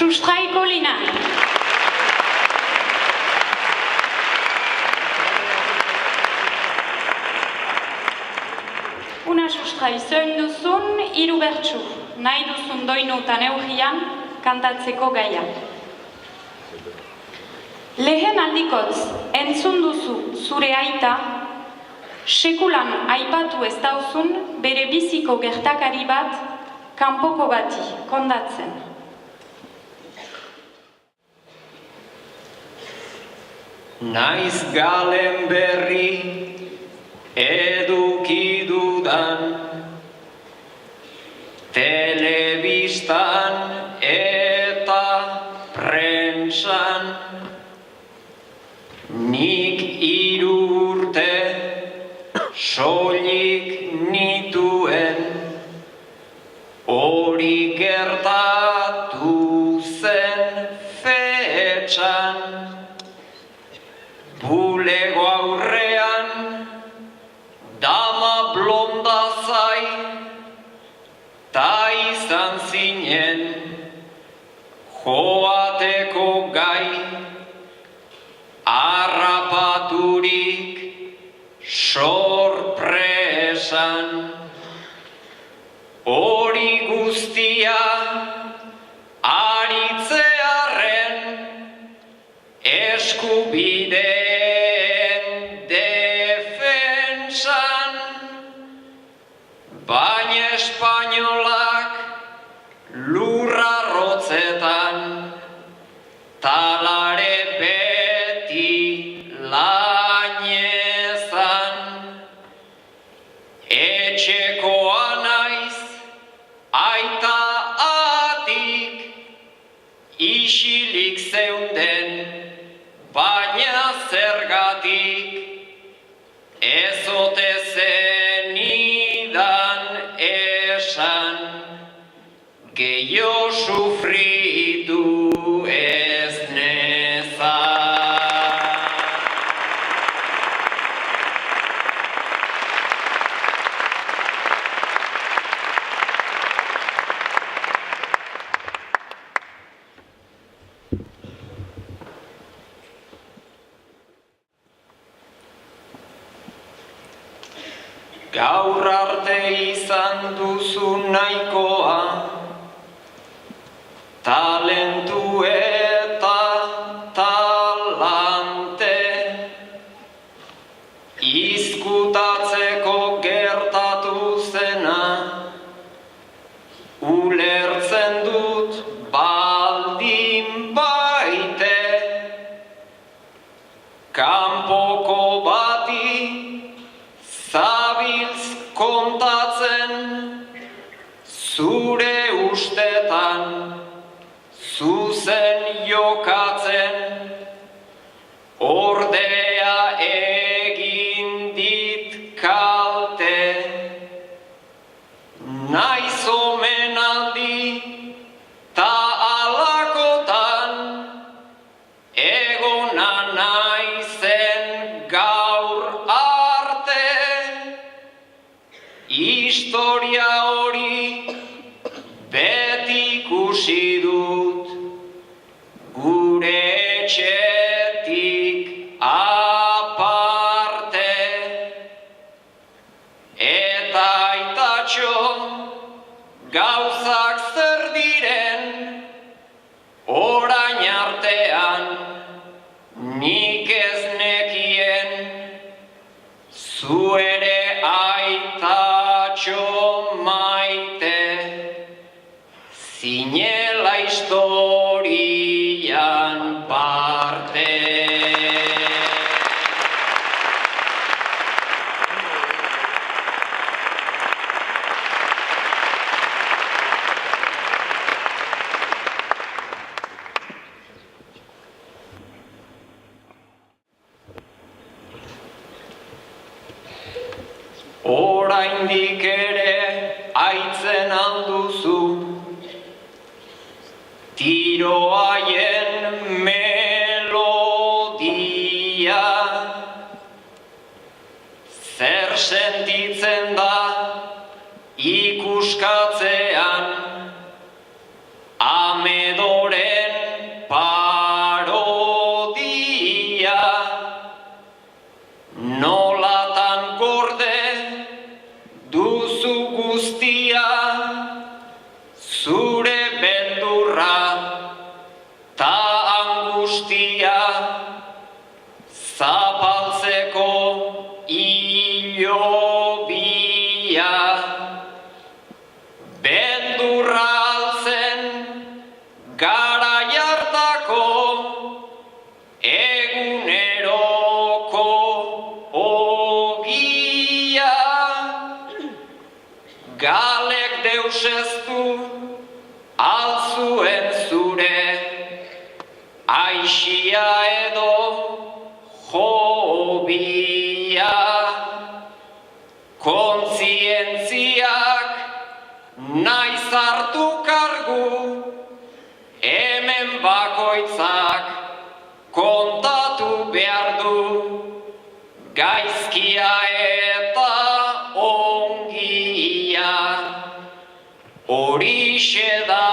Sustraiko Lina. Una sustrai zoin duzun, hiru bertsu, nahi duzun doinu eta neurrian kantatzeko gaia. Lehen aldikotz, entzun duzu zure aita, sekulan aipatu ez dauzun bere biziko gertakari bat, kanpoko bati kondatzen. Naiz galen berri eduki dudan, telebistan eta prentsan, nik 3 urte soilik nituen, hori gertatu zen fetxan. Bulego aurrean, dama blonda zai, ta izan zinen, joateko gai, harrapaturik sorpresan. Hori guztia aritzearren, eskubideen defentsan, baina espainolak lurra rotzetan, talare beti lainezan. Etxekoa naiz, aita atik, isilik zeunden, baina zergatik ez ote zenidan esan, gehiago sufritu ez nezan. Gaur arte izan duzu nahikoa, talentu eta talante, izkutatzeko gertatu zena, ulertzen dut baldin baite, kanpoko bati zabiltz kontatzen, zure ustetan, zuzen jokatzen, ordea egin dit kalte. Naiz omenaldi ta alakotan, egona naizen gaur arte, historia hori beti ikusi dut, gure etxetik aparte. Eta aitatxo, gauzak zer diren, orain artean, nik ez nekien, zu ere aitatxo maite, zinela historian parte. Oraindik ere aitzen alduzu, tiro haien melodia. Zer sentitzen da ikuskatzean, amedoren aisia edo hobia, kontzientziak naiz hartu kargu, hemen bakoitzak kontatu behar du, gaizkia eta ongia, horixe da